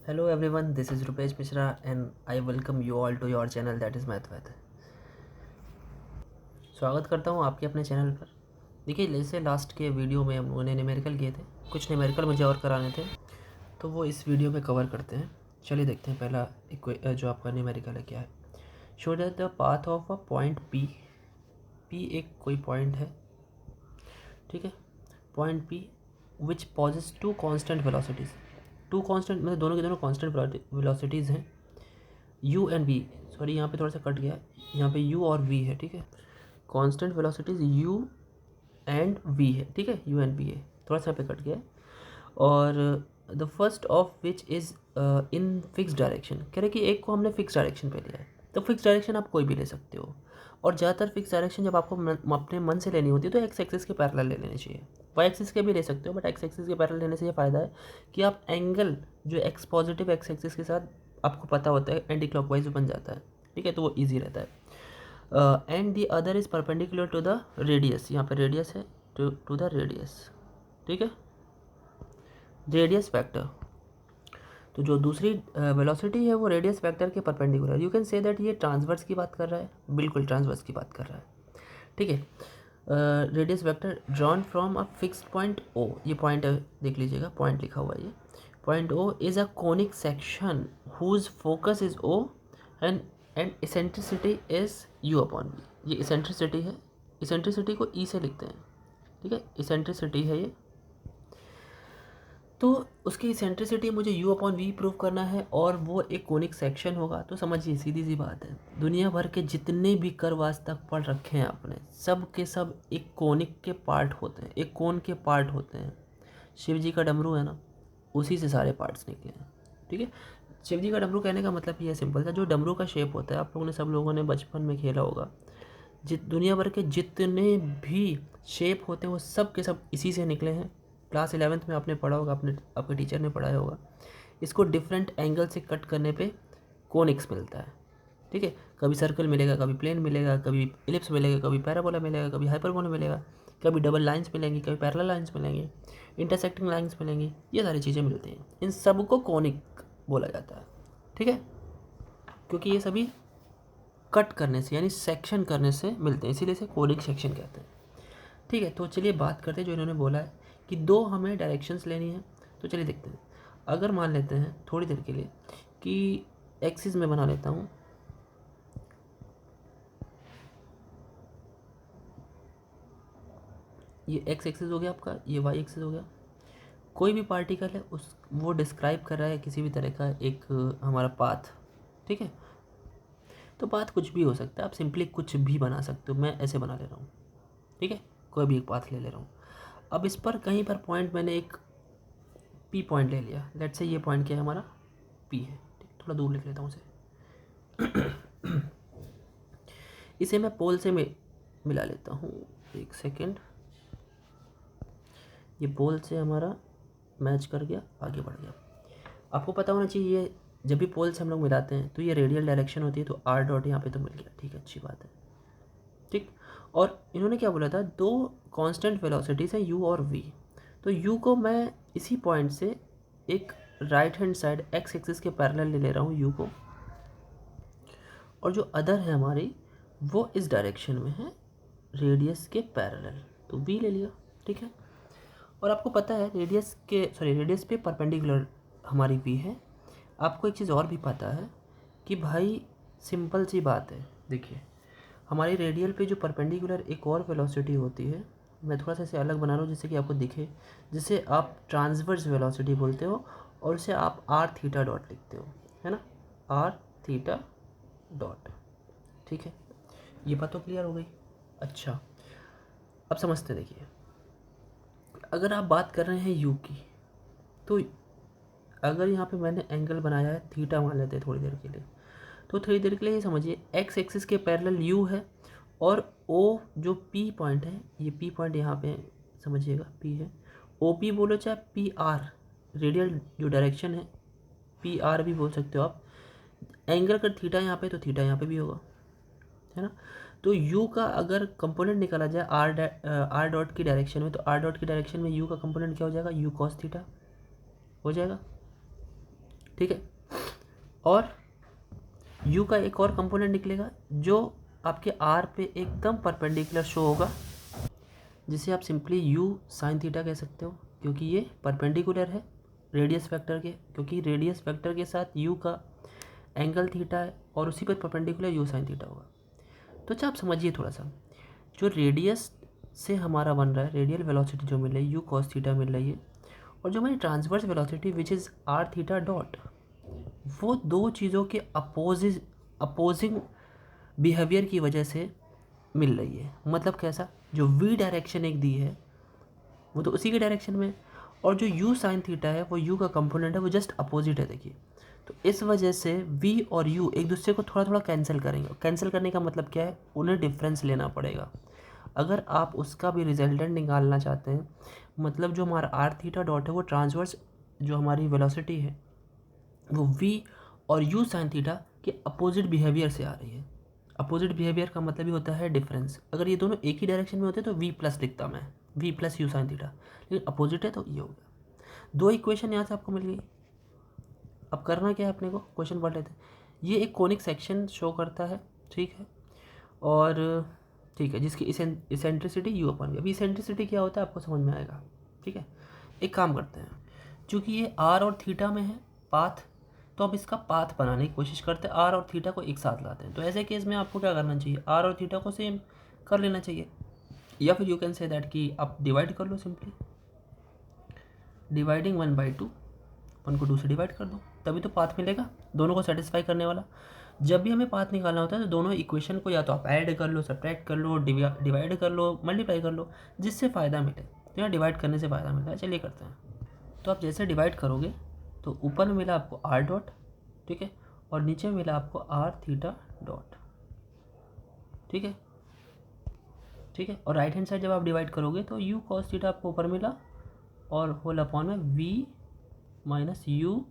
Hello everyone, this is Rupesh Mishra and I welcome you all to your channel that is Math With। स्वागत करता हूँ आपके अपने channel पर। देखिए, जैसे लास्ट के वीडियो में हम लोगों ने न्यूमेरिकल किए थे, कुछ न्यूमेरिकल मुझे और कराने थे, तो वो इस वीडियो में कवर करते हैं। चलिए देखते हैं पहला जो आपका न्यूमेरिकल है क्या है। Show that the path of a point P. P एक कोई पॉइंट है, ठीक है, point P which possess two constant velocities. Two constant मतलब दोनों के दोनों कॉन्स्टेंट वेलोसिटीज़ हैं, u एंड v। सॉरी, यहाँ पे थोड़ा सा कट गया, यहाँ पे u और v है, ठीक है। Constant velocities u and v है, ठीक है, u एंड v है, थोड़ा सा पे कट गया है। और the first of which is in fix direction. कह रहे कि एक को हमने फिक्स डायरेक्शन पे लिया है, तो फिक्स डायरेक्शन आप कोई भी ले सकते हो। और ज़्यादातर फिक्स डायरेक्शन जब आपको अपने मन से लेनी होती है तो एक्स एक्सिस के पैरेलल ले लेनी चाहिए। वाई एक्सिस के भी ले सकते हो, बट एक्स एक्सिस के पैरेलल लेने से ये फ़ायदा है कि आप एंगल जो एक्स पॉजिटिव एक्स एक्सिस के साथ आपको पता होता है एंटी क्लॉकवाइज बन जाता है, ठीक है, तो वो ईजी रहता है। And the other is perpendicular to the radius. यहाँ पे रेडियस है, टू द रेडियस, ठीक है, रेडियस वेक्टर। तो जो दूसरी वेलोसिटी है वो रेडियस वेक्टर के perpendicular. You can say that ये ट्रांसवर्स की बात कर रहा है, बिल्कुल ट्रांसवर्स की बात कर रहा है, ठीक है। Radius vector drawn from a fixed point O. ये पॉइंट देख लीजिएगा, पॉइंट लिखा हुआ है ये point O is a conic section whose focus is O and eccentricity is U upon V. ये इसेंट्रिसिटी है, इसेंट्रिसिटी को ई से लिखते हैं, ठीक है, इसेंट्रिसिटी है ये। तो उसकी इसेंट्रिसिटी मुझे u अपॉन वी प्रूव करना है और वो एक कोनिक सेक्शन होगा। तो समझिए, सीधी सी बात है, दुनिया भर के जितने भी कर्व आज तक पढ़ रखे हैं आपने, सब के सब एक कोनिक के पार्ट होते हैं, एक कोन के पार्ट होते हैं। शिव जी का डमरू है ना, उसी से सारे पार्ट्स निकले हैं, ठीक है। शिव जी का डमरू कहने का मतलब ये है, सिंपल सा, जो डमरू का शेप होता है, आप लोगों ने सब लोगों ने बचपन में खेला होगा। दुनिया भर के जितने भी शेप होते हैं वो सब के सब इसी से निकले हैं। क्लास 11th में आपने पढ़ा होगा, आपके टीचर ने पढ़ाया होगा। इसको डिफरेंट एंगल से कट करने पे कोनिक्स मिलता है, ठीक है। कभी सर्कल मिलेगा, कभी प्लेन मिलेगा, कभी इलिप्स मिलेगा, कभी पैराबोला मिलेगा, कभी हाइपरबोला मिलेगा, कभी डबल लाइंस मिलेंगी, कभी पैरेलल लाइंस मिलेंगे, इंटरसेक्टिंग लाइंस मिलेंगी, ये सारी चीज़ें मिलती हैं। इन सब को कोनिक बोला जाता है, ठीक है, क्योंकि ये सभी कट करने से यानी सेक्शन करने से मिलते हैं, इसीलिए इसे कोनिक सेक्शन कहते हैं, ठीक है। तो चलिए बात करते हैं जो इन्होंने बोला है कि दो हमें डायरेक्शंस लेनी है। तो चलिए देखते हैं। अगर मान लेते हैं थोड़ी देर के लिए कि एक्सिस में बना लेता हूँ, ये एक्स एक्सिस हो गया आपका, ये वाई एक्सिस हो गया। कोई भी पार्टिकल है उस वो डिस्क्राइब कर रहा है किसी भी तरह का एक हमारा पाथ, ठीक है। तो पाथ कुछ भी हो सकता है, आप सिंपली कुछ भी बना सकते हो। मैं ऐसे बना ले रहा हूँ, ठीक है, कोई भी एक पाथ ले ले रहा हूँ। अब इस पर कहीं पर पॉइंट मैंने एक पी पॉइंट ले लिया। लेट्स से ये पॉइंट क्या है हमारा, पी है, ठीक, थोड़ा दूर लिख लेता हूँ उसे। इसे मैं पोल से मिला लेता हूँ, एक सेकेंड। ये पोल से हमारा मैच कर गया, आगे बढ़ गया। आपको पता होना चाहिए, ये जब भी पोल से हम लोग मिलाते हैं तो ये रेडियल डायरेक्शन होती है, तो आर डॉट यहाँ पे तो मिल गया, ठीक है, अच्छी बात है, ठीक। और इन्होंने क्या बोला था, दो कांस्टेंट वेलोसिटीज़ हैं u और v। तो u को मैं इसी पॉइंट से एक right hand side x axis के पैरेलल ले रहा हूँ u को, और जो अदर है हमारी वो इस डायरेक्शन में है रेडियस के पैरेलल, तो v ले लिया, ठीक है। और आपको पता है रेडियस पे परपेंडिकुलर हमारी v है। आपको एक चीज़ और भी पता है कि भाई सिंपल सी बात है, देखिए हमारी रेडियल पे जो परपेंडिकुलर एक और वेलोसिटी होती है, मैं थोड़ा सा इसे अलग बना रहा हूँ जिससे कि आपको दिखे, जिसे आप ट्रांसवर्स वेलोसिटी बोलते हो और उसे आप आर थीटा डॉट लिखते हो, है ना, आर थीटा डॉट, ठीक है। ये बात तो क्लियर हो गई। अच्छा, अब समझते हैं। देखिए, अगर आप बात कर रहे हैं यू की, तो अगर यहाँ पे मैंने एंगल बनाया है थीटा, मान लेते हैं थोड़ी देर के लिए, तो थोड़ी देर के लिए ये समझिए एक्स एक्सिस के पैरेलल यू है और ओ जो पी पॉइंट है, ये पी पॉइंट यहाँ पे समझिएगा पी है, ओ पी बोलो चाहे पी आर, रेडियल जो डायरेक्शन है, पी आर भी बोल सकते हो आप। एंगल अगर थीटा यहाँ पे तो थीटा यहाँ पे भी होगा, है ना। तो u का अगर कंपोनेंट निकाला जाए आर डॉट की डायरेक्शन में, तो आर डॉट की डायरेक्शन में u का कंपोनेंट क्या हो जाएगा, u कॉस थीटा हो जाएगा, ठीक है। और u का एक और कंपोनेंट निकलेगा जो आपके r पे एकदम परपेंडिकुलर शो होगा, जिसे आप सिंपली u साइन थीटा कह सकते हो, क्योंकि ये परपेंडिकुलर है रेडियस फैक्टर के, क्योंकि रेडियस फैक्टर के साथ u का एंगल थीटा है और उसी पर परपेंडिकुलर u साइन थीटा होगा। तो अच्छा आप समझिए थोड़ा सा, जो रेडियस से हमारा बन रहा है रेडियल वेलोसिटी जो मिल रही है u cos थीटा मिल रही है, और जो हमारी transverse velocity which is r theta dot, वो दो चीज़ों के अपोजिंग बिहेवियर की वजह से मिल रही है। मतलब कैसा, जो v डायरेक्शन एक दी है वो तो उसी के डायरेक्शन में, और जो u साइन थीटा है वो u का कंपोनेंट है, वो जस्ट अपोजिट है। देखिए, तो इस वजह से v और u एक दूसरे को थोड़ा थोड़ा कैंसिल करेंगे। कैंसिल करने का मतलब क्या है, उन्हें डिफरेंस लेना पड़ेगा। अगर आप उसका भी रिजल्टेंट निकालना चाहते हैं, मतलब जो हमारा आर थीटा डॉट है वो ट्रांसवर्स जो हमारी वेलोसिटी है वो v और u साइन थीटा के अपोजिट बिहेवियर से आ रही है। अपोजिट बिहेवियर का मतलब ही होता है डिफरेंस। अगर ये दोनों एक ही डायरेक्शन में होते तो v प्लस लिखता मैं, v plus you sine theta, लेकिन अपोजिट है तो ये हो गया। दो इक्वेशन यहाँ से आपको मिल गई। अब करना क्या है अपने को, क्वेश्चन पढ़ लेते हैं। ये एक कोनिक सेक्शन शो करता है, ठीक है, और ठीक है, जिसकी इसेंट्रिसिटी यू अपन। अभी इसेंट्रिसिटी क्या होता है आपको समझ में आएगा, ठीक है। एक काम करते हैं, चूँकि ये आर और थीटा में है पाथ, तो अब इसका पाथ बनाने की कोशिश करते हैं। आर और थीटा को एक साथ लाते हैं, तो ऐसे केस में आपको क्या करना चाहिए, आर और थीटा को सेम कर लेना चाहिए, या फिर यू कैन से दैट कि आप डिवाइड कर लो सिंपली, डिवाइडिंग 1/2, 1 को 2 से डिवाइड कर दो, तभी तो पाथ मिलेगा दोनों को सेटिस्फाई करने वाला। जब भी हमें पाथ निकालना होता है तो दोनों इक्वेशन को या तो आप ऐड कर लो, सब्ट्रैक्ट कर लो, डिवाइड कर लो, मल्टीप्लाई कर लो, जिससे फ़ायदा मिले। तो यहाँ डिवाइड करने से फ़ायदा मिलता है, चलिए करते हैं। तो आप जैसे डिवाइड करोगे तो ऊपर में मिला आपको आर डॉट, ठीक है, और नीचे में मिला आपको आर थीटा डॉट, ठीक है, ठीक है। और राइट हैंड साइड जब आप डिवाइड करोगे तो यू कॉस थीटा आपको ऊपर मिला, और होल अपॉन में V minus U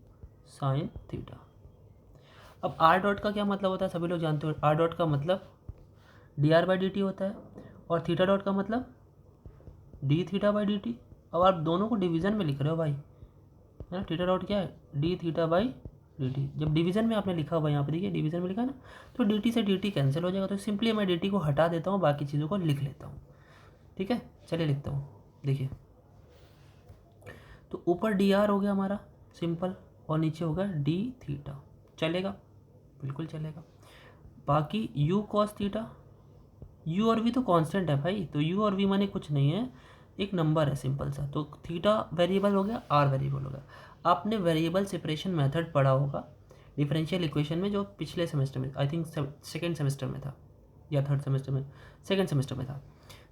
sine theta. अब आर डॉट का क्या मतलब होता है, सभी लोग जानते हो। आर डॉट का मतलब D R by D T होता है, और थीटा डॉट का मतलब D theta by D T. अब आप दोनों को डिवीज़न में लिख रहे हो भाई, है ना। थीटा डॉट क्या है, D theta by D T. जब डिवीज़न में आपने लिखा हुआ, यहाँ पर देखिए डिवीज़न में लिखा है ना, तो डी टी से डी टी कैंसिल हो जाएगा, तो सिंपली मैं डी टी को हटा देता हूँ, बाकी चीज़ों को लिख लेता हूँ, ठीक है। चलिए लिखता हूँ, देखिए, तो ऊपर डी आर हो गया हमारा सिंपल, और नीचे होगा डी थीटा। चलेगा, बिल्कुल चलेगा। बाकी u cos थीटा, u और v तो कांस्टेंट है भाई, तो u और v माने कुछ नहीं है, एक नंबर है सिंपल सा। तो थीटा वेरिएबल हो गया, r वेरिएबल हो गया। आपने वेरिएबल सेपरेशन मेथड पढ़ा होगा डिफरेंशियल इक्वेशन में, जो पिछले सेमेस्टर में, आई थिंक सेकेंड सेमेस्टर में था या थर्ड सेमेस्टर में, सेकेंड सेमेस्टर में था।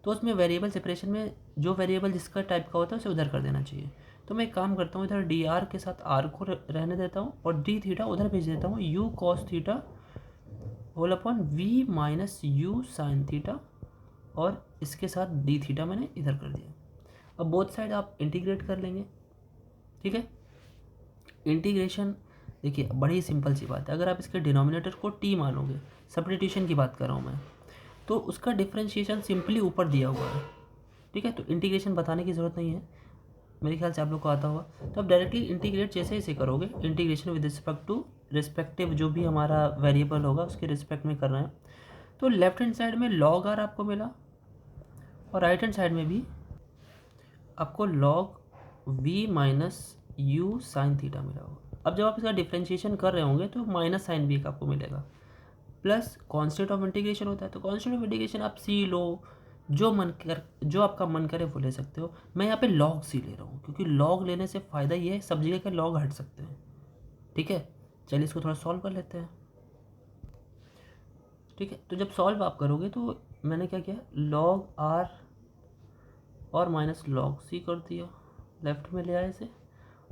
तो उसमें वेरिएबल सेपरेशन में जो वेरिएबल जिसका टाइप का होता है उसे उधर कर देना चाहिए। तो मैं एक काम करता हूँ, इधर डी आर के साथ आर को रहने देता हूँ, और डी थीटा उधर भेज देता हूँ, U cos theta whole upon V minus U sine theta, और इसके साथ डी थीटा मैंने इधर कर दिया। अब बोथ साइड आप इंटीग्रेट कर लेंगे, ठीक है। इंटीग्रेशन देखिए बड़ी सिंपल सी बात है। अगर आप इसके डिनोमिनेटर को टी मानोगे, सब्स्टिट्यूशन की बात कर रहा हूँ मैं, तो उसका डिफ्रेंशिएशन सिंपली ऊपर दिया हुआ है, ठीक है। तो इंटीग्रेशन बताने की ज़रूरत नहीं है, मेरे ख्याल से आप लोग को आता होगा। तो आप डायरेक्टली इंटीग्रेट जैसे इसे करोगे, integration with respect to respective जो भी हमारा वेरिएबल होगा उसके रिस्पेक्ट में कर रहे हैं, तो लेफ्ट हैंड साइड में लॉग आर आपको मिला, और राइट हैंड साइड में भी आपको log V minus U sine theta मिला होगा। अब जब आप इसका डिफ्रेंशिएशन कर रहे होंगे तो माइनस साइन भी एक आपको मिलेगा, प्लस कॉन्स्टेंट ऑफ इंटीग्रेशन होता है, तो कॉन्स्टेंट ऑफ इंटीग्रेशन आप सी लो, जो आपका मन करे वो ले सकते हो। मैं यहाँ पे लॉग सी ले रहा हूँ, क्योंकि लॉग लेने से फ़ायदा ये है सब जगह के लॉग हट सकते हैं, ठीक है। चलिए इसको थोड़ा सॉल्व कर लेते हैं, ठीक है। तो जब सॉल्व आप करोगे तो मैंने क्या किया, लॉग आर और माइनस लॉग सी कर दिया, लेफ्ट में ले आए इसे,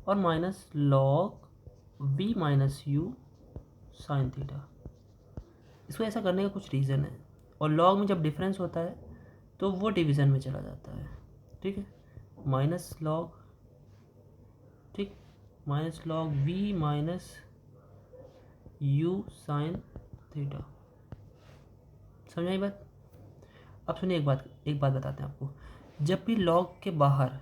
और minus log V minus U sine theta. इसको ऐसा करने का कुछ रीज़न है, और लॉग में जब डिफरेंस होता है तो वो डिवीज़न में चला जाता है, ठीक है। माइनस लॉग, ठीक, minus log V minus U sine theta. समझ आई बात। अब सुनिए, एक बात बताते हैं आपको। जब भी लॉग के बाहर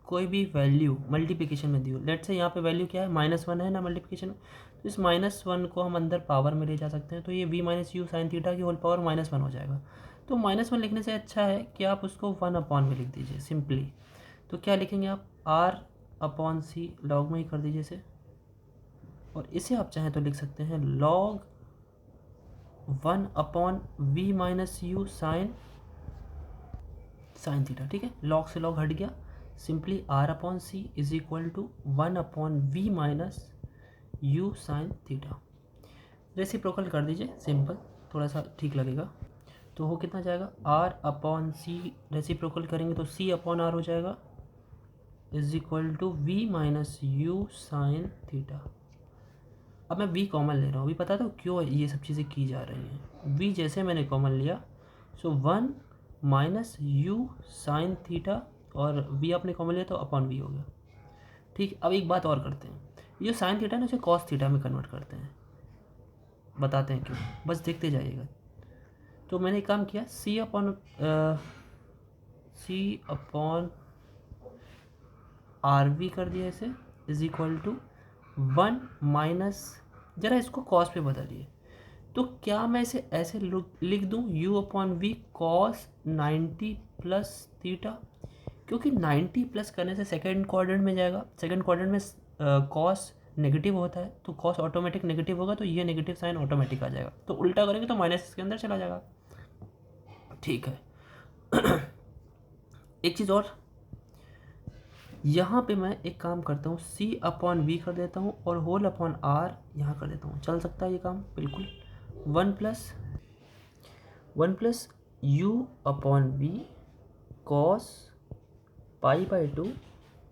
कोई भी वैल्यू मल्टीप्लिकेशन में दी हो, लेट से यहाँ पे वैल्यू क्या है -1 है ना मल्टीप्लिकेशन में, तो इस -1 को हम अंदर पावर में ले जा सकते हैं, तो ये v minus U sine theta की होल पावर -1 हो जाएगा। तो -1 लिखने से अच्छा है कि आप उसको 1 में लिख दीजिए सिंपली। तो क्या लिखेंगे आप, r/c लॉग में ही कर दीजिए इसे, और इसे आप चाहें तो लिख सकते हैं log 1/v minus U sine theta. ठीक है, लॉग से लॉग हट गया, simply r/c is equal to 1/v minus U sine theta. Reciprocal कर दीजिए, सिंपल, थोड़ा सा ठीक लगेगा। तो वो कितना जाएगा, r/c रेसिप्रोकल करेंगे तो c/r हो जाएगा is equal to v minus U sine theta. अब मैं v कॉमन ले रहा हूँ, अभी पता था क्यों ये सब चीज़ें की जा रही हैं। v जैसे मैंने कॉमन लिया, सो 1 माइनस यू साइन थीटा, और v आपने कॉमन लिया तो अपॉन v हो गया। ठीक, अब एक बात और करते हैं, ये साइन थीटा ना उसे कॉस थीटा में कन्वर्ट करते हैं, बताते हैं क्यों, बस देखते जाइएगा। तो मैंने एक काम किया, c अपॉन आर वी कर दिया इसे, इज इक्वल टू 1 माइनस, जरा इसको कॉस पे बदलिए, तो क्या मैं इसे ऐसे लिख दूँ u/v कॉस 90 प्लस थीटा, क्योंकि 90 प्लस करने से सेकेंड क्वाड्रेंट में जाएगा, सेकेंड क्वाड्रेंट में कॉस नेगेटिव होता है, तो कॉस ऑटोमेटिक नेगेटिव होगा, तो ये नेगेटिव साइन ऑटोमेटिक आ जाएगा, तो उल्टा करेंगे तो माइनस इसके अंदर चला जाएगा। ठीक है एक चीज़ और, यहाँ पे मैं एक काम करता हूँ, c/v कर देता हूँ और होल अपॉन r यहाँ कर देता हूँ, चल सकता है ये काम बिल्कुल। 1 plus u/v cos π/2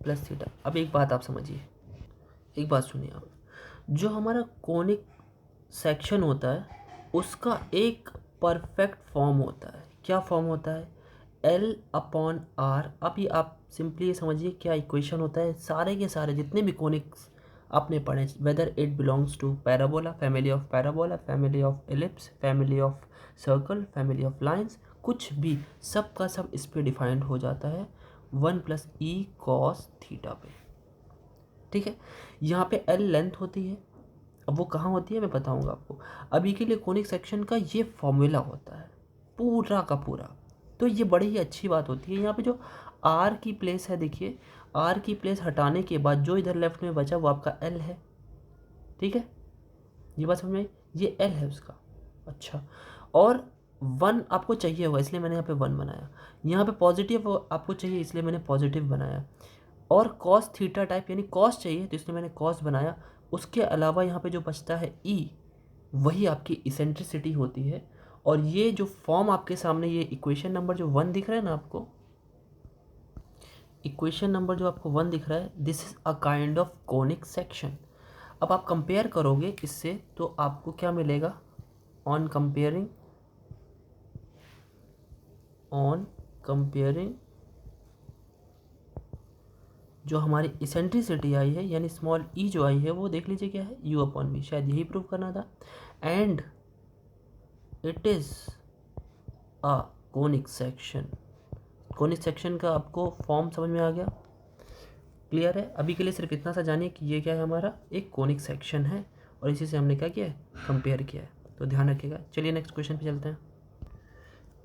plus theta. अब एक बात आप समझिए, एक बात सुनिए आप, जो हमारा कोनिक सेक्शन होता है उसका एक परफेक्ट फॉर्म होता है। क्या फॉर्म होता है, L/r। अब ये आप सिंपली ये समझिए क्या इक्वेशन होता है, सारे के सारे जितने भी कोनिक्स आपने पढ़े, whether it belongs to parabola, family of parabola, family of ellipse, family of circle, family of lines, कुछ भी सब का सब इस पे डिफाइंड हो जाता है 1 प्लस ई कॉस थीटा पे। ठीक है, यहाँ पे L लेंथ होती है, अब वो कहाँ होती है मैं बताऊँगा आपको। अभी के लिए कोनिक सेक्शन का ये फॉर्मूला होता है पूरा का पूरा, तो ये बड़ी ही अच्छी बात होती है। यहाँ पे जो R की प्लेस है, देखिए R की प्लेस हटाने के बाद जो इधर लेफ्ट में बचा वो आपका L है। ठीक है, ये बात समझ में, ये L है उसका। अच्छा, और 1 आपको चाहिए होगा इसलिए मैंने यहाँ पे 1 बनाया, यहाँ पे पॉजिटिव आपको चाहिए इसलिए मैंने पॉजिटिव बनाया, और कॉस थीटा टाइप यानी कॉस चाहिए तो इसलिए मैंने कॉस बनाया। उसके अलावा यहाँ पे जो बचता है E, वही आपकी इसेंट्रिसिटी होती है। और ये जो फॉर्म आपके सामने, ये इक्वेशन नंबर जो 1 दिख रहा है ना आपको, इक्वेशन नंबर जो आपको 1 दिख रहा है, this is a kind of conic section. अब आप कंपेयर करोगे इससे तो आपको क्या मिलेगा, ऑन कंपेयरिंग जो हमारी इसेंट्रिसिटी आई है यानी स्मॉल ई जो आई है वो देख लीजिए क्या है, u/v, शायद यही प्रूव करना था। And it is a conic section. Conic section का आपको फॉर्म समझ में आ गया, क्लियर है। अभी के लिए सिर्फ इतना सा जानिए कि ये क्या है, हमारा एक कोनिक सेक्शन है और इसी से हमने क्या किया है, कंपेयर किया है, तो ध्यान रखिएगा। चलिए नेक्स्ट क्वेश्चन पे चलते हैं।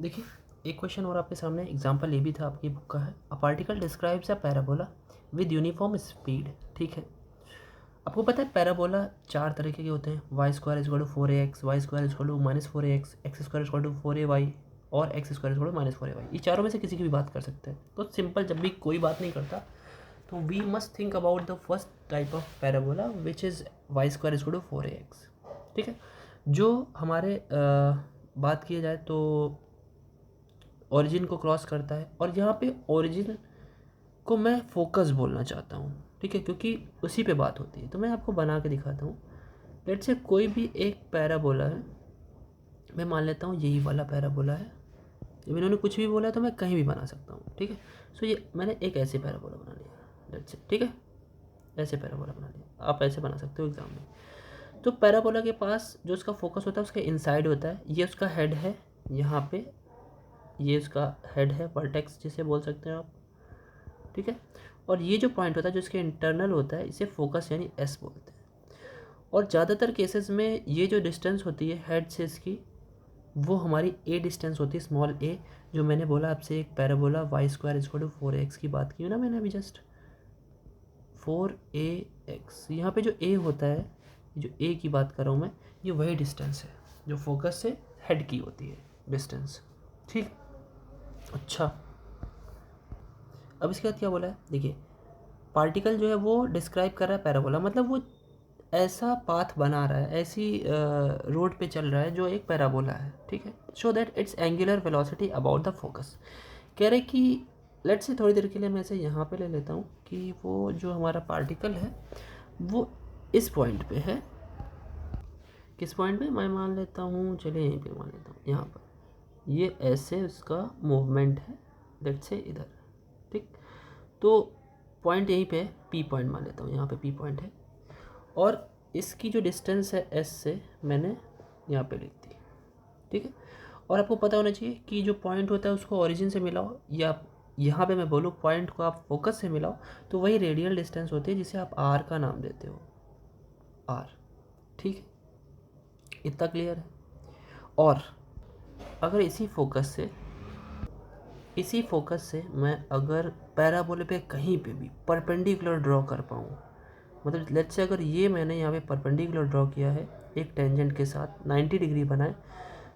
देखिए एक क्वेश्चन और आपके सामने, एग्जाम्पल ये भी था आपकी बुक का है, a particle describes a parabola with uniform speed. ठीक है, आपको पता है पैराबोला 4 तरीके के होते हैं, y² = 4ax, y² = -4ax, x² = 4ay और x² = -4ay। ये चारों में से किसी की भी बात कर सकते हैं। तो सिंपल, जब भी कोई बात नहीं करता तो we must think about the first type of parabola which is y² = 4ax। ठीक है, जो हमारे बात किया जाए तो ओरिजिन को क्रॉस करता है, और यहाँ पे ओरिजिन को मैं फोकस बोलना चाहता हूँ। ठीक है, क्योंकि उसी पे बात होती है, तो मैं आपको बना के दिखाता हूँ। लेट्स से कोई भी एक पैराबोला है, मैं मान लेता हूँ यही वाला पैराबोला है। जब इन्होंने कुछ भी बोला है तो मैं कहीं भी बना सकता हूँ। ठीक है, सो ये मैंने एक ऐसे पैराबोला बना लिया, लेट्स से, ठीक है, ऐसे पैराबोला बना लिया, आप ऐसे बना सकते हो एग्जाम में। तो पैराबोला के पास जो उसका फोकस होता है उसके इनसाइड होता है, ये उसका हेड है, यहाँ पे ये उसका हेड है, वर्टेक्स जिसे बोल सकते हैं आप। ठीक है, और ये जो पॉइंट होता है जो इसके इंटरनल होता है इसे फोकस यानी एस बोलते हैं। और ज़्यादातर केसेस में ये जो डिस्टेंस होती है हेड से इसकी वो हमारी ए डिस्टेंस होती है, स्मॉल ए। जो मैंने बोला आपसे एक parabola Y square equal to 4x की बात की ना मैंने अभी जस्ट 4ax, यहाँ पे जो ए होता है, जो ए की बात कर रहा हूँ मैं, ये वही डिस्टेंस है जो फोकस से हेड की होती है डिस्टेंस। ठीक, अच्छा अब इसके बाद क्या बोला है, देखिए पार्टिकल जो है वो डिस्क्राइब कर रहा है पैराबोला, मतलब वो ऐसा पाथ बना रहा है, ऐसी रोड पे चल रहा है जो एक पैराबोला है। ठीक है, show that it's angular velocity about the focus. कह रहे कि लेट्स से थोड़ी देर के लिए मैं इसे यहाँ पे ले लेता हूँ कि वो जो हमारा पार्टिकल है वो इस पॉइंट पे है। किस पॉइंट पे मैं मान लेता हूँ, चलिए यहीं पे मान लेता हूँ, यहाँ पर ये ऐसे उसका मूवमेंट है, लेट्स से इधर। ठीक, तो पॉइंट यहीं पे है, पी पॉइंट मान लेता हूँ, यहाँ पे पी पॉइंट है और इसकी जो डिस्टेंस है एस से मैंने यहाँ पे लिख दी। ठीक है, और आपको पता होना चाहिए कि जो पॉइंट होता है उसको ओरिजिन से मिलाओ, या यहाँ पे मैं बोलूँ पॉइंट को आप फोकस से मिलाओ, तो वही रेडियल डिस्टेंस होती है जिसे आप आर का नाम देते हो, आर। ठीक है, इतना क्लियर है। और अगर इसी फोकस से मैं अगर पैराबोले पे कहीं पे भी परपेंडिकुलर ड्रॉ कर पाऊँ, मतलब लेट्स से अगर ये मैंने यहाँ पे परपेंडिकुलर ड्रॉ किया है एक टेंजेंट के साथ 90 डिग्री बनाए,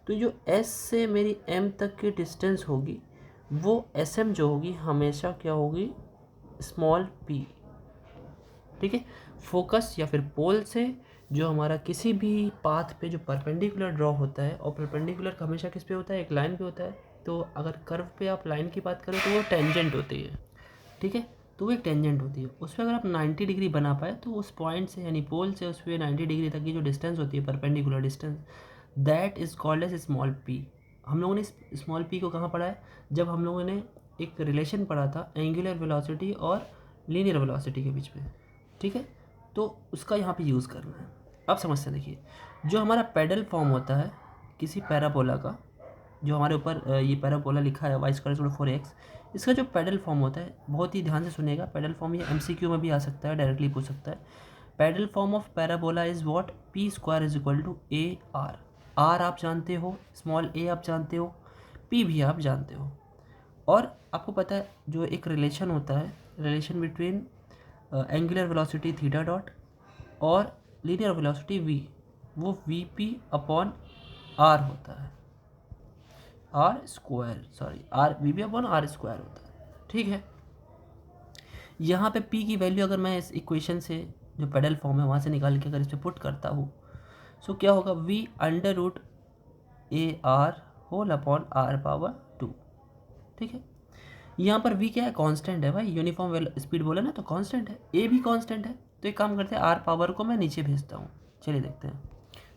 तो जो S से मेरी M तक की डिस्टेंस होगी वो SM जो होगी हमेशा क्या होगी, स्मॉल p। ठीक है, फोकस या फिर पोल से जो हमारा किसी भी पाथ पे जो परपेंडिकुलर ड्रॉ होता है, और परपेंडिकुलर हमेशा किस पे होता है, एक लाइन पे होता है। तो अगर कर्व पे आप लाइन की बात करें तो वो टेंजेंट होती है। ठीक है, तो वो एक टेंजेंट होती है, उस पर अगर आप 90 डिग्री बना पाए तो उस पॉइंट से यानी पोल से उस पर 90 डिग्री तक की जो डिस्टेंस होती है perpendicular distance, that is called as small P. हम लोगों ने स्मॉल पी को कहाँ पढ़ा है, जब हम लोगों ने एक रिलेशन पढ़ा था एंगुलर वेलोसिटी और लीनियर वेलोसिटी के बीच में। ठीक है, तो उसका यहाँ पे यूज़ करना है। अब समस्या देखिए, जो हमारा पेडल फॉर्म होता है किसी पैराबोला का, जो हमारे ऊपर ये पैराबोला लिखा है वाई स्क्वायर 4x, इसका जो पेडल फॉर्म होता है, बहुत ही ध्यान से सुनिएगा, पेडल फॉर्म ये MCQ में भी आ सकता है, डायरेक्टली पूछ सकता है। Pedal form of parabola is what, P square is equal to A R. R आप जानते हो, स्मॉल ए आप जानते हो, पी भी आप जानते हो। और आपको पता है जो एक रिलेशन होता है, relation between angular velocity theta dot और लीनियर वेलोसिटी v, वो VP अपॉन आर होता है, R square, sorry R VP upon R square होता है। ठीक है, यहाँ पे p की वैल्यू अगर मैं इस इक्वेशन से जो पेडल फॉर्म है वहाँ से निकाल के अगर इस पर पुट करता हूँ, सो क्या होगा, v under root A R whole upon R power 2। ठीक है, यहाँ पर v क्या है, कांस्टेंट है भाई, यूनिफॉर्म स्पीड बोला ना तो कांस्टेंट है, a भी कांस्टेंट है। तो एक काम करते हैं, आर पावर को मैं नीचे भेजता हूँ, चलिए देखते हैं।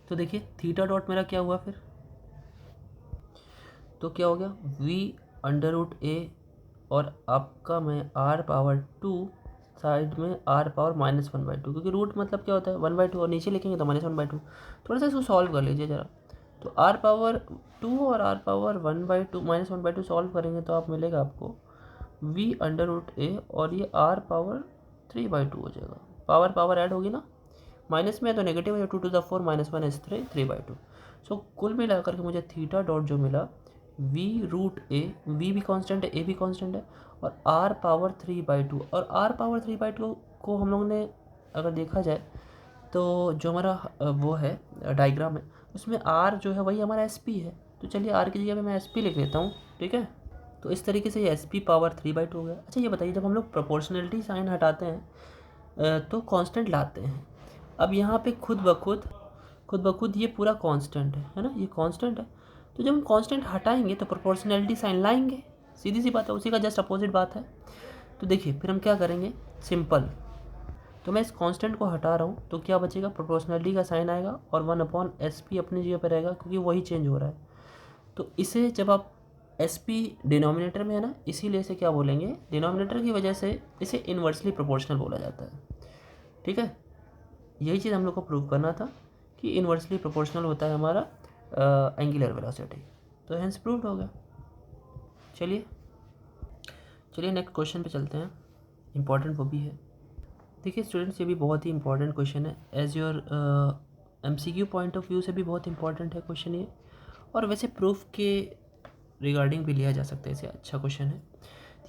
तो देखिए थीटा डॉट मेरा क्या हुआ फिर, तो क्या हो गया, v अंडर रूट ए और आपका मैं आर पावर 2 साइड में आर पावर -1/2, क्योंकि रूट मतलब क्या होता है 1/2, और नीचे लिखेंगे तो -1/2। थोड़ा सा इसको सॉल्व कर लीजिए ज़रा, तो आर पावर 2 और आर पावर 1/2 -1/2 सॉल्व करेंगे तो आप मिलेगा आपको v अंडर रूट ए और ये आर पावर 3/2 हो जाएगा। पावर पावर ऐड होगी ना, माइनस में है तो नेगेटिव है, 2 to the 4 -1 is 3/2। सो कुल मिलाकर के मुझे थीटा डॉट जो मिला v रूट ए, v भी कांस्टेंट है, a भी कांस्टेंट है, और r पावर 3/2। और r पावर 3/2 को हम लोगों ने अगर देखा जाए तो जो हमारा वो है डायग्राम है उसमें r जो है वही हमारा sp है। तो चलिए r की जगह पे मैं sp लिख लेता हूँ। ठीक है, तो इस तरीके से ये sp पावर 3/2 हो गया। अच्छा ये बताइए, जब हम लोग प्रोपोर्शनलिटी साइन हटाते हैं तो कांस्टेंट लाते हैं, अब यहाँ पे खुद ब खुद ये पूरा कांस्टेंट है ना, ये कांस्टेंट है। तो जब हम कांस्टेंट हटाएंगे तो प्रोपोर्शनलिटी साइन लाएंगे, सीधी सी बात है, उसी का जस्ट अपोजिट बात है। तो देखिए फिर हम क्या करेंगे, सिंपल, तो मैं इस कांस्टेंट को हटा रहा हूँ तो क्या बचेगा, प्रोपोर्शनलिटी का साइन आएगा और 1/SP अपनी जगह पर रहेगा, क्योंकि वही चेंज हो रहा है। तो इसे जब आप SP डिनोमिनेटर में है ना, इसीलिए इसे क्या बोलेंगे, डिनोमिनेटर की वजह से इसे इन्वर्सली प्रोपोर्शनल बोला जाता है। ठीक है, यही चीज़ हम लोग को प्रूव करना था कि इन्वर्सली प्रोपोर्शनल होता है हमारा एंगुलर वेलोसिटी, तो हेंस प्रूव्ड हो गया। चलिए नेक्स्ट क्वेश्चन पे चलते हैं। इम्पॉर्टेंट वो भी है। देखिए स्टूडेंट्स, ये भी बहुत ही इंपॉर्टेंट क्वेश्चन है, as your MCQ point of view से भी बहुत इंपॉर्टेंट है क्वेश्चन ये, और वैसे प्रूफ के रिगार्डिंग भी लिया जा सकता है इसे, अच्छा क्वेश्चन है।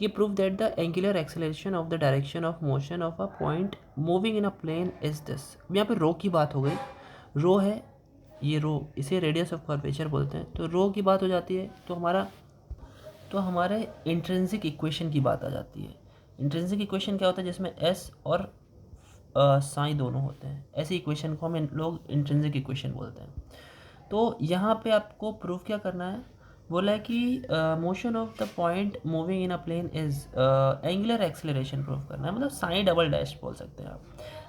ये proof that the angular acceleration of the direction of motion of a point moving in a plane is this. यहाँ पे रो की बात हो गई, रो है ये रो, इसे रेडियस ऑफ कर्वेचर बोलते हैं। तो रो की बात हो जाती है तो हमारे इंट्रिंसिक इक्वेशन की बात आ जाती है। इंट्रिंसिक इक्वेशन क्या होता है, जिसमें एस और साइन दोनों होते हैं, ऐसी इक्वेशन को हम लोग इंट्रिंसिक इक्वेशन बोलते हैं। तो यहाँ पे आपको प्रूफ क्या करना है, बोला है कि motion of the point moving in a plane is angular acceleration proof करना है, मतलब साइन डबल डैश बोल सकते हैं आप।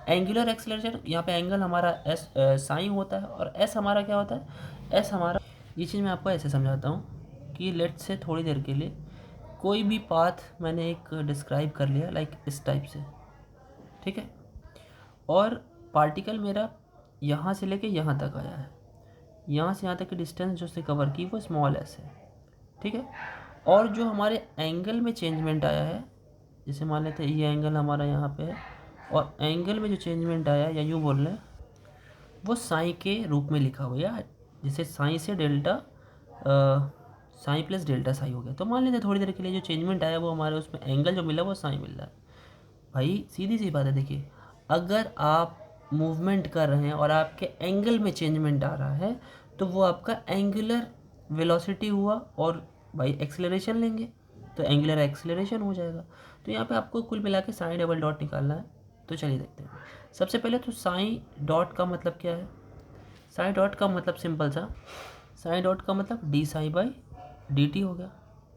एंगुलर एक्सेलरेशन, यहाँ पे एंगल हमारा एस साइन होता है, और एस हमारा क्या होता है, एस हमारा, ये चीज़ मैं आपको ऐसे समझाता हूँ कि लेट से थोड़ी देर के लिए कोई भी पाथ मैंने एक डिस्क्राइब कर लिया लाइक इस टाइप से, ठीक है, और पार्टिकल मेरा यहाँ से लेके यहाँ तक आया है, यहाँ से यहाँ तक की डिस्टेंस जो उसने कवर की वो स्मॉल एस है, ठीक है। और जो हमारे एंगल में चेंजमेंट आया है, जैसे मान लेते हैं ये एंगल हमारा यहाँ पे है, और एंगल में जो चेंजमेंट आया है, या यूँ बोल रहे हैं, वो साई के रूप में लिखा हुआ है। जैसे साई से delta, Sai plus delta Sai हो गया, तो मान लेते हैं थोड़ी देर के लिए जो चेंजमेंट आया वो हमारे उसमें एंगल जो मिला वो साई मिल रहा है। भाई सीधी सी बात है, देखिए अगर आप मूवमेंट कर रहे हैं और आपके एंगल में चेंजमेंट आ रहा है तो वो आपका एंगुलर वेलोसिटी हुआ, और भाई एक्सेलरेशन लेंगे तो एंगुलर एक्सेलरेशन हो जाएगा। तो यहाँ पे आपको कुल मिला के साइन डबल डॉट निकालना है। तो चलिए देखते हैं। सबसे पहले तो साइन डॉट का मतलब क्या है, साइन डॉट का मतलब सिंपल सा, साइन डॉट का मतलब D psi by D T हो गया।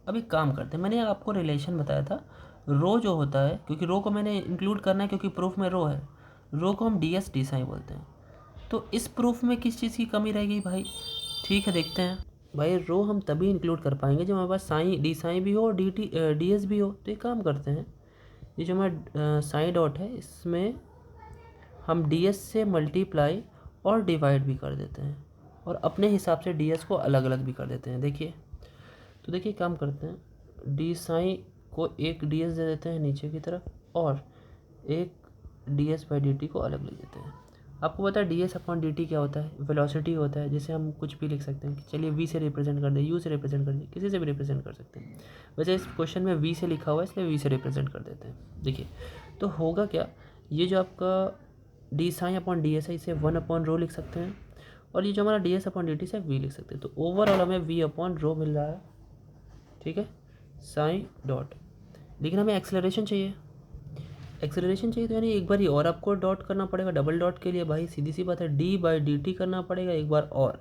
अब एक काम करते हैं, मैंने आपको रिलेशन बताया था, रो जो होता है, क्योंकि रो को मैंने इंक्लूड करना है क्योंकि प्रूफ में रो है, रो को हम डी एस डी साई बोलते हैं। तो इस प्रूफ में किस चीज़ की कमी रहेगी भाई, ठीक है देखते हैं। भाई रो हम तभी इंक्लूड कर पाएंगे जब हमारे पास साइन डी साई भी हो और डी एस भी हो। तो एक काम करते हैं, ये जो हमारा साइन डॉट है इसमें हम डी एस से मल्टीप्लाई और डिवाइड भी कर देते हैं, और अपने हिसाब से डी एस को अलग अलग भी कर देते हैं। देखिए, तो देखिए काम करते हैं, डी साइन को एक डी एस दे देते हैं नीचे की तरफ, और एक D S by D T को अलग लिख देते हैं। आपको पता है D S upon d t क्या होता है, वेलोसिटी होता है, जिसे हम कुछ भी लिख सकते हैं कि चलिए वी से रिप्रेजेंट कर दें, यू से रिप्रेजेंट कर दें, किसी से भी रिप्रेजेंट कर सकते हैं। वैसे इस क्वेश्चन में वी से लिखा हुआ है इसलिए वी से रिप्रेजेंट कर देते हैं। देखिए तो होगा क्या, ये जो आपका D sine upon D S है इसे 1 अपॉन रो लिख सकते हैं, और ये जो हमारा D S upon d T से वी लिख सकते हैं। तो ओवरऑल हमें वी अपॉन रो मिल रहा है, ठीक है, साइन डॉट। लेकिन हमें एक्सेलरेशन चाहिए, एक्सेलरेशन चाहिए तो यानी एक बार ही और आपको डॉट करना पड़ेगा डबल डॉट के लिए। भाई सीधी सी बात है, डी बाई डी टी करना पड़ेगा एक बार और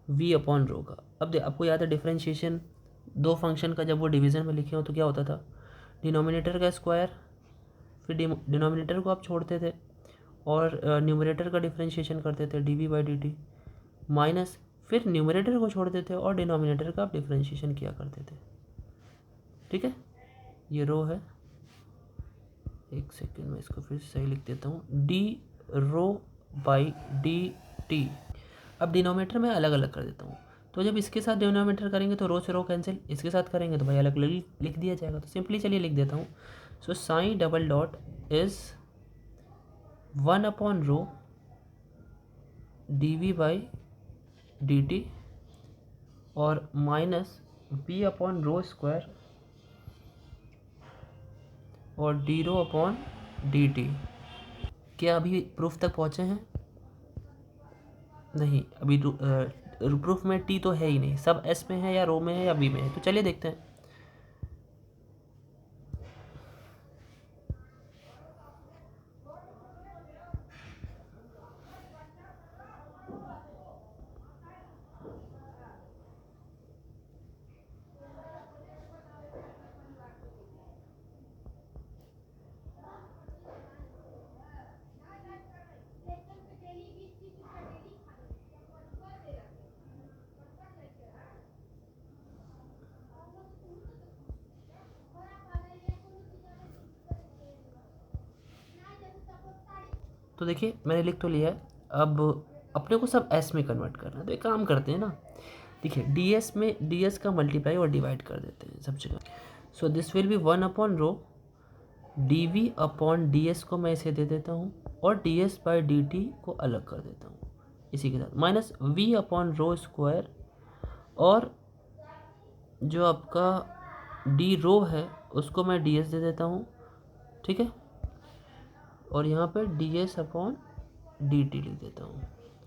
वी अपॉन रो का। अब आपको याद है डिफरेंशिएशन, दो फंक्शन का जब वो डिवीज़न में लिखे हो तो क्या होता था, डिनोमिनेटर का स्क्वायर, फिर डिनोमिनेटर को आप छोड़ते थे और न्यूमरेटर का डिफरेंशिएशन करते थे D we by D T, minus फिर न्यूमरेटर को छोड़ते थे और डिनोमिनेटर का आप डिफरेंशिएशन किया करते थे, ठीक है। ये रो है, एक सेकेंड में इसको फिर सही लिख देता हूँ, D rho by D T. अब डिनोमिनेटर में अलग अलग कर देता हूँ, तो जब इसके साथ डिनोमिनेटर करेंगे तो रो से रो कैंसिल, इसके साथ करेंगे तो भाई अलग अलग लिख दिया जाएगा। तो सिंपली चलिए लिख देता हूँ, so sine double dot is 1 upon rho d we by D t और minus b upon rho square और d rho upon d t. क्या अभी प्रूफ तक पहुँचे हैं? नहीं, अभी प्रूफ में टी तो है ही नहीं, सब एस में है या रो में है या बी में है। तो चलिए देखते हैं। तो देखिए मैंने लिख तो लिया है, अब अपने को सब एस में कन्वर्ट करना है। तो एक काम करते हैं ना, देखिए डी एस में डी एस का मल्टीप्लाई और डिवाइड कर देते हैं सब जगह। So this will be 1 upon row dv upon ds को मैं इसे दे देता हूँ और ds बाई dt को अलग कर देता हूँ इसी के साथ, minus v upon rho square, और जो आपका डी रो है उसको मैं ds दे देता हूँ, ठीक है, और यहाँ पर ds अपॉन dt लिख देता हूँ,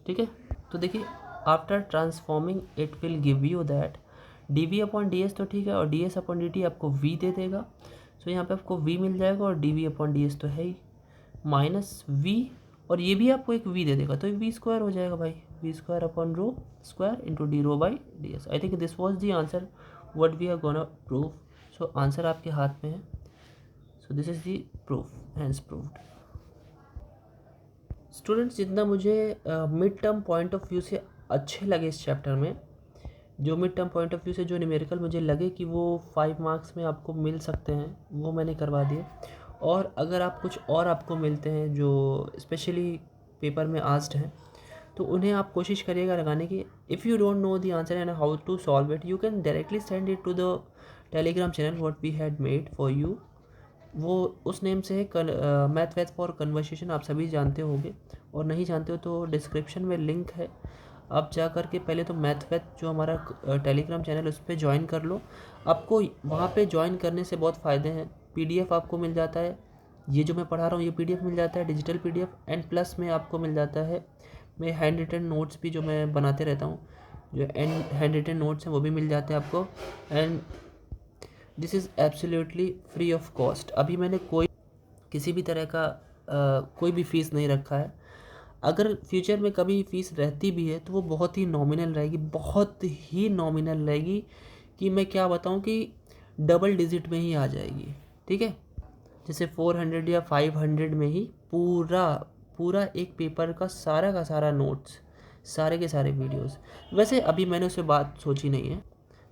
ठीक है। तो देखिए after transforming it will give you that dv upon ds तो ठीक है, और ds अपॉन dt आपको v दे देगा। सो यहाँ पे आपको v मिल जाएगा और dv अपॉन ds तो है ही, माइनस v, और ये भी आपको एक v दे देगा, तो v स्क्वायर हो जाएगा भाई, v स्क्वायर upon rho square into D rho by D S. I think this was the answer what we are gonna prove. So answer आपके हाथ में है। So this is the proof, hence proved. Students, जितना मुझे mid term point of view से अच्छे लगे इस चैप्टर में, जो mid term point of view से जो न्यूमेरिकल मुझे लगे कि वो 5 मार्क्स में आपको मिल सकते हैं, वो मैंने करवा दिए। और अगर आप कुछ और आपको मिलते हैं जो स्पेशली पेपर में आस्क्ड हैं, तो उन्हें आप कोशिश करिएगा लगाने की। If you don't know the answer and how to solve it, you can directly send it to the Telegram channel what we had made for you. वो उस नेम से है मैथ फॉर कन्वर्सेशन, आप सभी जानते होंगे, और नहीं जानते हो तो डिस्क्रिप्शन में लिंक है, आप जा कर के पहले तो मैथ जो हमारा टेलीग्राम चैनल उस पर ज्वाइन कर लो। आपको वहाँ पे ज्वाइन करने से बहुत फ़ायदे हैं। पीडीएफ आपको मिल जाता है, ये जो मैं पढ़ा रहा हूँ ये पीडीएफ मिल जाता है, डिजिटल पीडीएफ, एंड प्लस में आपको मिल जाता है मैं हैंड रिटन नोट्स भी जो मैं बनाते रहता हूँ, जो हैंड रिटन नोट्स हैं वो भी मिल जाते हैं आपको, and this is absolutely free of cost. अभी मैंने किसी भी तरह का कोई भी फ़ीस नहीं रखा है। अगर फ्यूचर में कभी फ़ीस रहती भी है तो वो बहुत ही नॉमिनल रहेगी, बहुत ही नॉमिनल रहेगी, कि मैं क्या बताऊं कि डबल डिजिट में ही आ जाएगी, ठीक है। जैसे 400 या 500 में ही पूरा एक पेपर का सारा नोट्स, सारे के सारे वीडियोस। वैसे अभी मैंने उससे बात सोची नहीं है,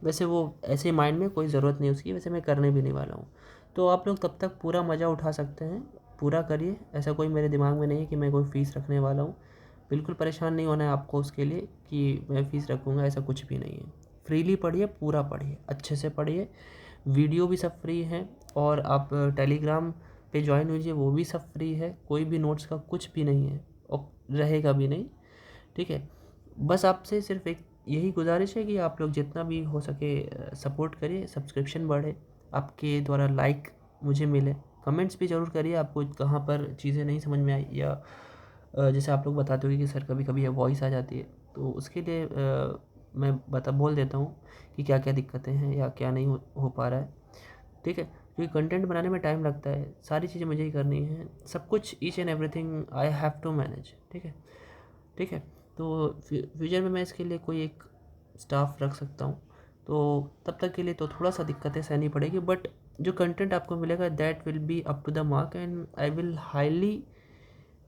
वैसे वो ऐसे माइंड में कोई ज़रूरत नहीं उसकी, वैसे मैं करने भी नहीं वाला हूँ। तो आप लोग तब तक पूरा मज़ा उठा सकते हैं, पूरा करिए। ऐसा कोई मेरे दिमाग में नहीं है कि मैं कोई फ़ीस रखने वाला हूँ। बिल्कुल परेशान नहीं होना है आपको उसके लिए कि मैं फ़ीस रखूँगा, ऐसा कुछ भी नहीं है। फ्रीली पढ़िए, पूरा पढ़िए, अच्छे से पढ़िए। वीडियो भी सब फ्री हैं, और आप टेलीग्राम पे ज्वाइन होइए, वो भी सब फ्री है। कोई भी नोट्स का कुछ भी नहीं है और रहेगा भी नहीं, ठीक है। बस आपसे सिर्फ एक यही गुजारिश है कि आप लोग जितना भी हो सके सपोर्ट करिए, सब्सक्रिप्शन बढ़े, आपके द्वारा लाइक मुझे मिले, कमेंट्स भी ज़रूर करिए आपको कहाँ पर चीज़ें नहीं समझ में आई, या जैसे आप लोग बताते हो कि सर कभी कभी वॉइस आ जाती है, तो उसके लिए मैं बोल देता हूँ कि क्या क्या दिक्कतें हैं या क्या नहीं हो पा रहा है, ठीक है। क्योंकि कंटेंट बनाने में टाइम लगता है, सारी चीज़ें मुझे ही करनी है, सब कुछ, each and everything I have to manage, ठीक है, ठीक है। तो फ्यूचर में मैं इसके लिए कोई एक स्टाफ रख सकता हूँ, तो तब तक के लिए तो थोड़ा सा दिक्कतें सहनी पड़ेगी, बट जो कंटेंट आपको मिलेगा that will be up to the mark, and I will highly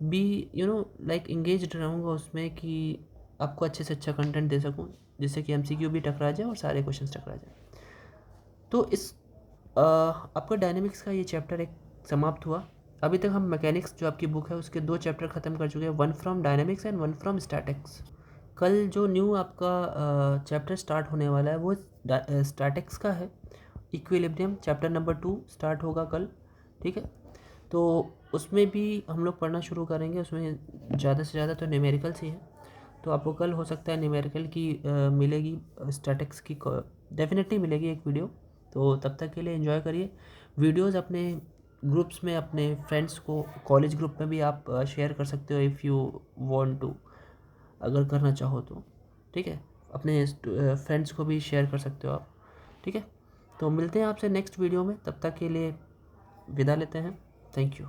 be like engaged रहूँगा उसमें, कि आपको अच्छे से अच्छा कंटेंट दे सकूँ, जिससे कि MCQ भी टकरा जाए और सारे क्वेश्चंस टकरा जाए। तो इस आपका डायनेमिक्स का ये चैप्टर एक समाप्त हुआ। अभी तक हम मैकेनिक्स जो आपकी बुक है उसके 2 चैप्टर ख़त्म कर चुके हैं, 1 from dynamics and 1 from statics. कल जो न्यू आपका चैप्टर स्टार्ट होने वाला है वो स्टैटिक्स का है, इक्विलिब्रियम चैप्टर नंबर 2 स्टार्ट होगा कल, ठीक है। तो उसमें भी हम लोग पढ़ना शुरू करेंगे, उसमें ज़्यादा से ज़्यादा तो न्यूमेरिकल्स ही है, तो आपको कल हो सकता है न्यूमेरिकल की मिलेगी, स्टैटिक्स की डेफिनेटली मिलेगी एक वीडियो। तो तब तक के लिए एंजॉय करिए। वीडियोस अपने ग्रुप्स में, अपने फ्रेंड्स को, कॉलेज ग्रुप में भी आप शेयर कर सकते हो इफ़ यू वांट टू, अगर करना चाहो तो, ठीक है। अपने फ्रेंड्स को भी शेयर कर सकते हो आप, ठीक है। तो मिलते हैं आपसे नेक्स्ट वीडियो में, तब तक के लिए विदा लेते हैं। Thank you.